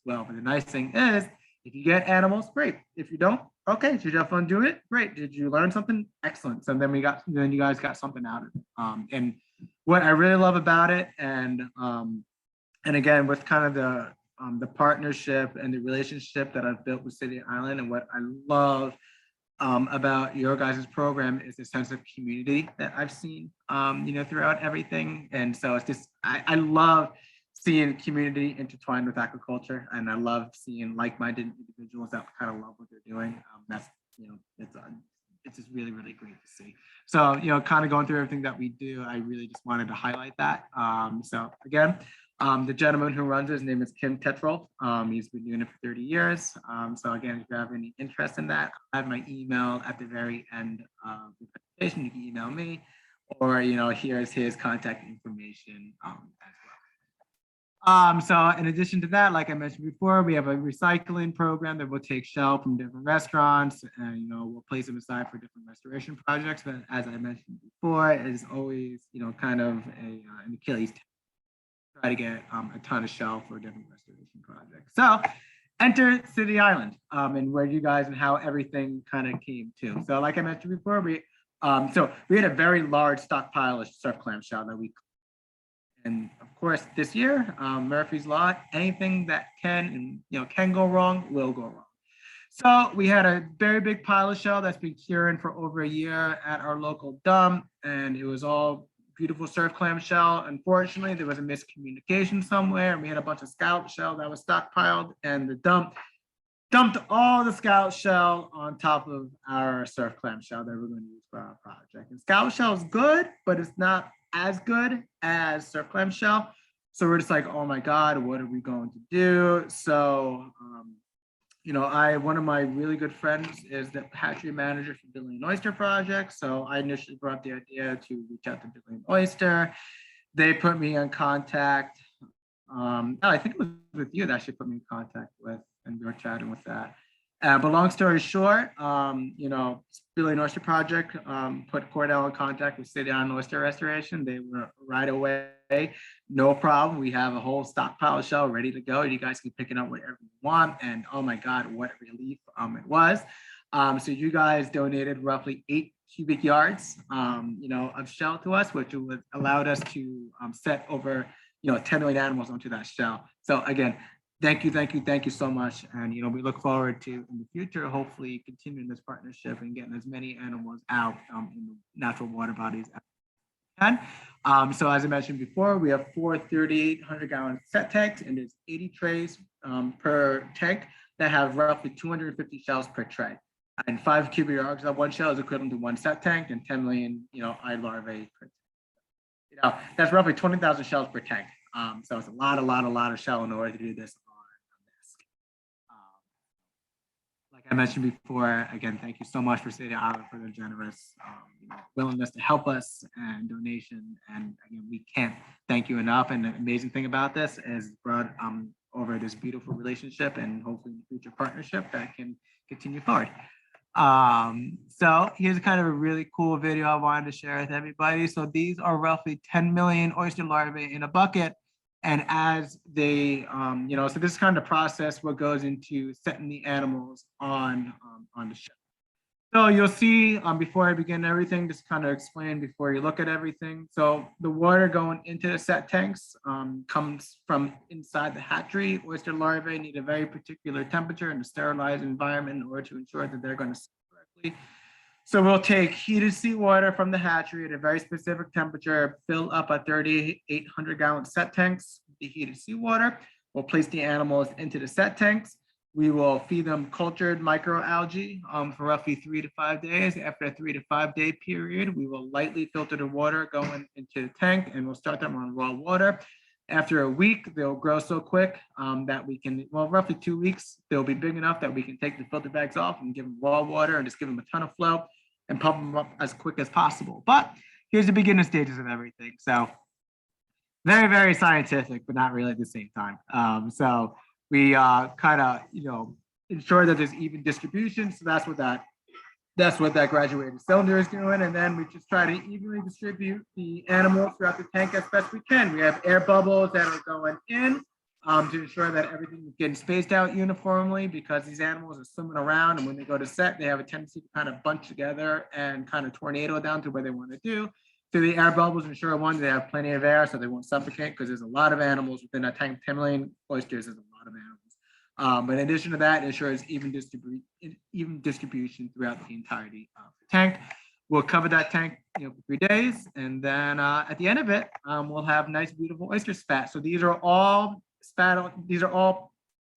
well. But the nice thing is, if you get animals, great. If you don't, okay. Did you have fun doing it? Great. Did you learn something? Excellent. So then you guys got something out of it. And what I really love about it, and again, with kind of the partnership and the relationship that I've built with City Island, and what I love about your guys' program is the sense of community that I've seen, throughout everything. And so it's just, I love seeing community intertwined with aquaculture, and I love seeing like-minded individuals that kind of love what they're doing. It's just really, really great to see. So, kind of going through everything that we do, I really just wanted to highlight that. So again, the gentleman who runs it, his name is Kim Tetrold. He's been doing it for 30 years. So again, if you have any interest in that, I have my email at the very end of the presentation. You can email me, or here's his contact information as well. So in addition to that, like I mentioned before, we have a recycling program that will take shell from different restaurants, and we'll place them aside for different restoration projects. But as I mentioned before, it is always kind of an Achilles heel. Try to get a ton of shell for different restoration projects. So enter City Island, and where you guys and how everything kind of came to. So like I mentioned before, we had a very large stockpile of surf clam shell that we, and of course this year, Murphy's Law, anything that can go wrong will go wrong. So we had a very big pile of shell that's been curing for over a year at our local dump, and it was all beautiful surf clam shell. Unfortunately, there was a miscommunication somewhere, and we had a bunch of scallop shell that was stockpiled, and the dump dumped all the scallop shell on top of our surf clam shell that we're going to use for our project. And scallop shell is good, but it's not as good as surf clam shell. So we're just like, oh my God, what are we going to do? So, one of my really good friends is the hatchery manager for Billy and Oyster Project. So I initially brought up the idea to reach out to Billy and Oyster. They put me in contact. I think it was with you that she put me in contact with, and we were chatting with that. But long story short, Billy and Oyster Project put Cornell in contact with City Island Oyster Restoration. They were right away, no problem. We have a whole stockpile of shell ready to go. You guys can pick it up wherever you want. And oh my God, what a relief it was. So you guys donated roughly 8 cubic yards, of shell to us, which allowed us to set over, 10 million animals onto that shell. So again, thank you so much. And, we look forward to, in the future, hopefully continuing this partnership and getting as many animals out in the natural water bodies as we can. So as I mentioned before, we have 4 3,800-gallon set tanks, and there's 80 trays per tank that have roughly 250 shells per tray. And 5 cubic yards of one shell is equivalent to 1 set tank, and 10 million, eye larvae per tank. That's roughly 20,000 shells per tank. So it's a lot of shell in order to do this. Like I mentioned before, again, thank you so much for City Island for their generous willingness to help us and donation. And again, we can't thank you enough. And the amazing thing about this is brought over this beautiful relationship, and hopefully in the future partnership that can continue forward. So here's kind of a really cool video I wanted to share with everybody. So these are roughly 10 million oyster larvae in a bucket. And as they, so this is kind of the process what goes into setting the animals on the ship. So you'll see before I begin everything, just kind of explain before you look at everything. So the water going into the set tanks comes from inside the hatchery. Oyster larvae need a very particular temperature and a sterilized environment in order to ensure that they're going to swim correctly. So we'll take heated seawater from the hatchery at a very specific temperature, fill up a 3,800-gallon set tanks with the heated seawater. We'll place the animals into the set tanks. We will feed them cultured microalgae for roughly 3 to 5 days. After a 3 to 5 day period, we will lightly filter the water going into the tank, and we'll start them on raw water. After a week, they'll grow so quick that we can, well, roughly 2 weeks, they'll be big enough that we can take the filter bags off and give them raw water and just give them a ton of flow and pump them up as quick as possible. But here's the beginning stages of everything. So very, very scientific, but not really at the same time. So we kind of, ensure that there's even distribution. So that's what that graduated cylinder is doing. And then we just try to evenly distribute the animals throughout the tank as best we can. We have air bubbles that are going in to ensure that everything is getting spaced out uniformly, because these animals are swimming around, and when they go to set, they have a tendency to kind of bunch together and kind of tornado down to where they want to do. So the air bubbles ensure, one, they have plenty of air so they won't suffocate, because there's a lot of animals within that tank. 10 million oysters is a lot of animals. But in addition to that, it ensures even distribution throughout the entirety of the tank. We'll cover that tank, for 3 days, and then at the end of it, we'll have nice, beautiful oyster spat. So these are all spat. These are all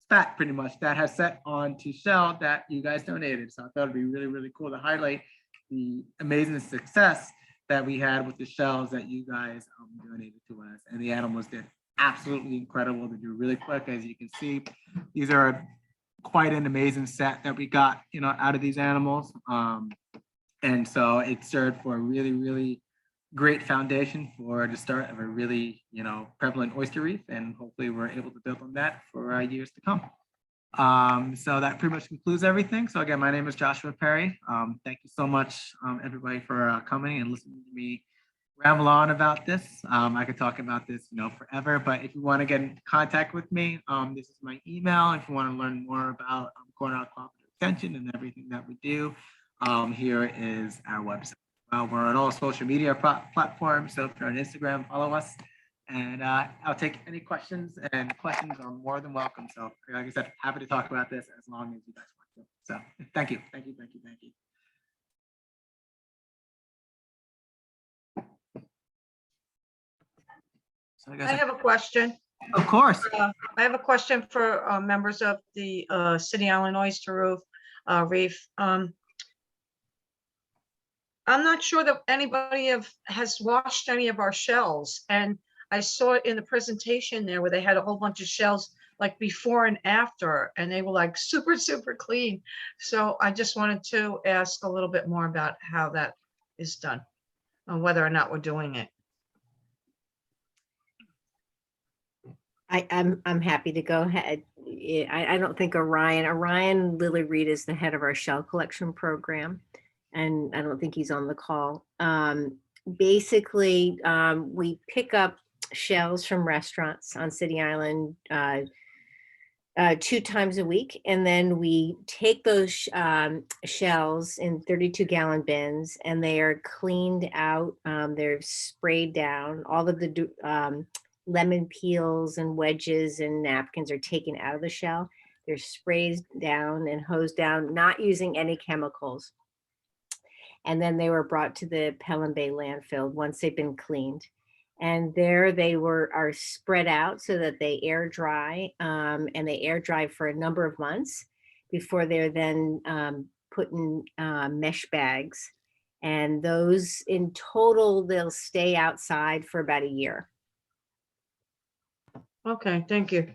spat, pretty much, that has set onto shell that you guys donated. So I thought it'd be really, really cool to highlight the amazing success that we had with the shells that you guys donated to us, and the animals did absolutely incredible. They do really quick, as you can see. These are quite an amazing set that we got, out of these animals. And so it served for a really, really great foundation for the start of a really, prevalent oyster reef. And hopefully we're able to build on that for years to come. So that pretty much concludes everything. So again, my name is Joshua Perry. Thank you so much, everybody, for coming and listening to me ramble on about this. I could talk about this, forever, but if you want to get in contact with me, this is my email. If you want to learn more about Cornell Cooperative Extension and everything that we do, here is our website. We're on all social media platforms, so if you're on Instagram, follow us, and I'll take any questions, and questions are more than welcome. So like I said, happy to talk about this as long as you guys want to. So thank you. So I have a question. Of course. I have a question for members of the City Island Oyster Reef. I'm not sure that anybody has washed any of our shells, and I saw it in the presentation there where they had a whole bunch of shells like before and after, and they were like super, super clean. So I just wanted to ask a little bit more about how that is done and whether or not we're doing it. I'm happy to go ahead. I don't think Orion Lily Reed is the head of our shell collection program, and I don't think he's on the call. Basically, we pick up shells from restaurants on City Island 2 times a week, and then we take those shells in 32-gallon bins, and they are cleaned out. They're sprayed down. All of the lemon peels and wedges and napkins are taken out of the shell. They're sprayed down and hosed down, not using any chemicals. And then they were brought to the Pelham Bay landfill once they've been cleaned. And there they are spread out so that they air dry, and they air dry for a number of months before they're then put in mesh bags. And those in total, they'll stay outside for about a year. Okay, thank you.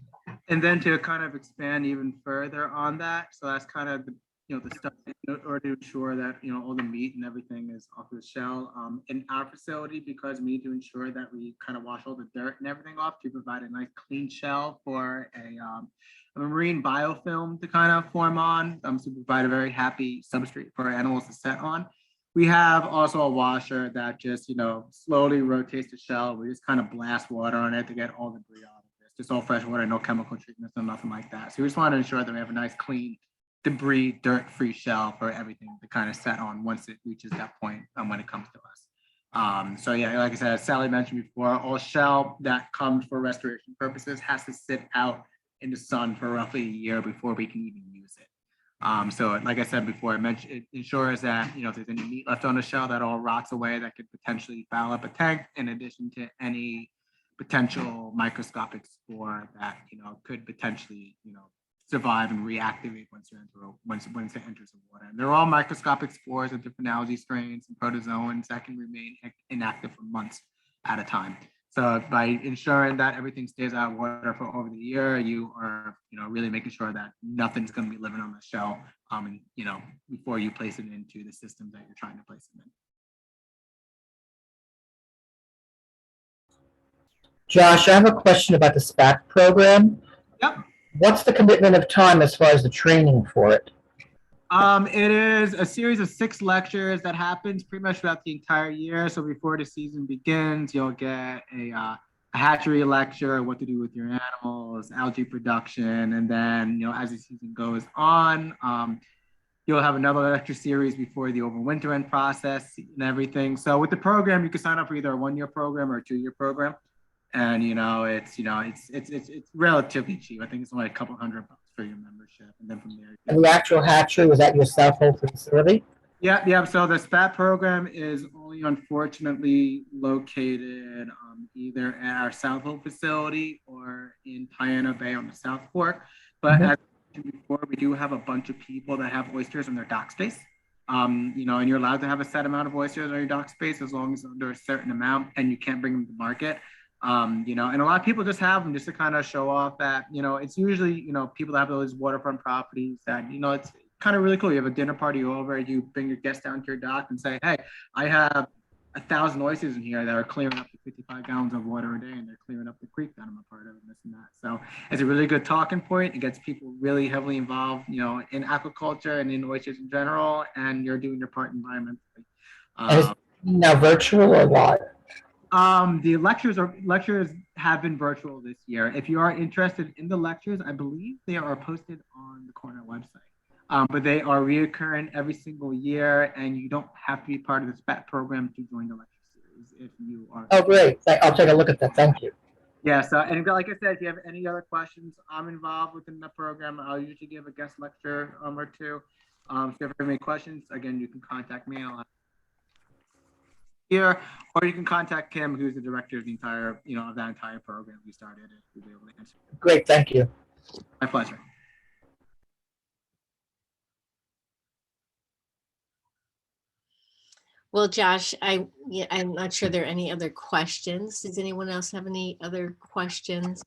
And then to kind of expand even further on that, so that's kind of the the stuff in order to ensure that all the meat and everything is off the shell. In our facility, because we need to ensure that we kind of wash all the dirt and everything off to provide a nice clean shell for a marine biofilm to kind of form on, to provide a very happy substrate for our animals to set on. We have also a washer that just slowly rotates the shell. We just kind of blast water on it to get all the debris out of this. Just all fresh water, no chemical treatments, no nothing like that. So we just want to ensure that we have a nice, clean, debris, dirt-free shell for everything to kind of set on once it reaches that point when it comes to us. So yeah, like I said, as Sally mentioned before, all shell that comes for restoration purposes has to sit out in the sun for roughly a year before we can even use it. So like I said before, it ensures that if there's any meat left on the shell, that all rots away, that could potentially foul up a tank, in addition to any potential microscopic spore that could potentially survive and reactivate once it enters the water. And they're all microscopic spores of different algae strains and protozoans that can remain inactive for months at a time. So by ensuring that everything stays out of water for over the year, you are, really making sure that nothing's going to be living on the shell, and before you place it into the system that you're trying to place it in. Josh, I have a question about the SPAC program. Yep. What's the commitment of time as far as the training for it? It is a series of 6 lectures that happens pretty much throughout the entire year. So before the season begins, you'll get a hatchery lecture, what to do with your animals, algae production, and then as the season goes on, you'll have another lecture series before the overwintering process and everything. So with the program, you can sign up for either a 1-year program or a 2-year program, and it's relatively cheap. I think it's only a couple $100 for your membership, and then from there. And the actual hatchery was at your Southold facility? Yeah. So the SPAT program is only unfortunately located either at our Southold facility or in Piano Bay on the South Fork. But as I mentioned before, we do have a bunch of people that have oysters in their dock space. And you're allowed to have a set amount of oysters on your dock space as long as under a certain amount, and you can't bring them to market. And a lot of people just have them just to kind of show off that, it's usually, people that have those waterfront properties that, it's kind of really cool. You have a dinner party over, you bring your guests down to your dock and say, hey, I have 1,000 oysters in here that are clearing up to 55 gallons of water a day, and they're clearing up the creek that I'm a part of, and this and that. So it's a really good talking point. It gets people really heavily involved, in aquaculture and in oysters in general, and you're doing your part environmentally. And is it now virtual or live? The lectures have been virtual this year. If you are interested in the lectures, I believe they are posted on the Cornell website. But they are reoccurring every single year, and you don't have to be part of the SPAT program to join the lecture series if you are. Oh, great. I'll take a look at that. Thank you. Yeah, so, and like I said, if you have any other questions, I'm involved within the program. I'll usually give a guest lecture or two. So if you have any questions, again, you can contact me. I'll have here, or you can contact Kim, who's the director of the entire, of that entire program we started. We'll be able to answer. Great. Thank you. My pleasure. Well, Josh, I'm not sure there are any other questions. Does anyone else have any other questions?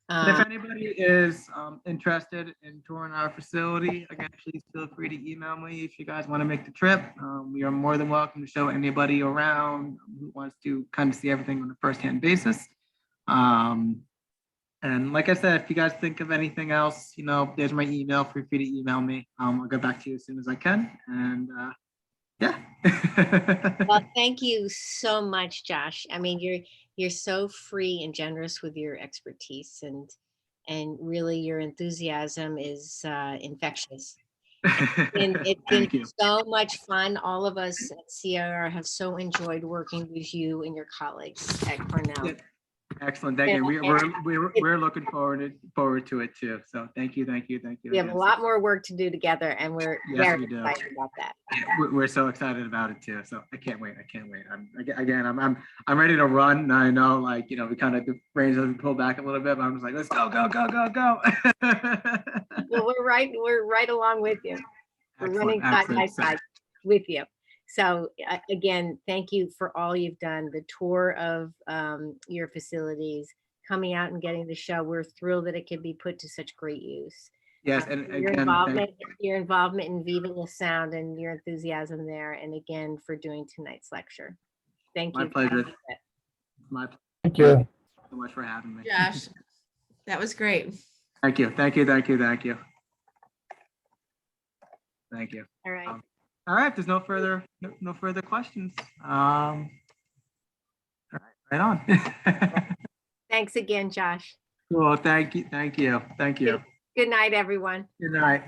If anybody is interested in touring our facility, again, please feel free to email me if you guys want to make the trip. We are more than welcome to show anybody around who wants to kind of see everything on a first-hand basis. And like I said, if you guys think of anything else, there's my email. Feel free to email me. I'll get back to you as soon as I can. And yeah. Well, thank you so much, Josh. I mean, you're so free and generous with your expertise, and really your enthusiasm is infectious. And it's been so much fun. All of us at CIR have so enjoyed working with you and your colleagues at Cornell. Yeah. Excellent. Thank you. We're looking forward to it too. So thank you. We have a lot more work to do together, and we're very excited about that. We're so excited about it too. So I can't wait. I'm ready to run. And I know, we kind of the reins have pulled back a little bit, but I'm just like, let's go. Well, we're right along with you. We're running side by side with you. So again, thank you for all you've done, the tour of your facilities, coming out and getting the show. We're thrilled that it can be put to such great use. Yes, and your again, involvement in Viva La Sound and your enthusiasm there, and again for doing tonight's lecture. Thank you. My pleasure. Thank you so much for having me. Josh, that was great. Thank you. Thank you. All right. All right. There's no further questions. All right on. Thanks again, Josh. Well, thank you. Good night, everyone. Good night.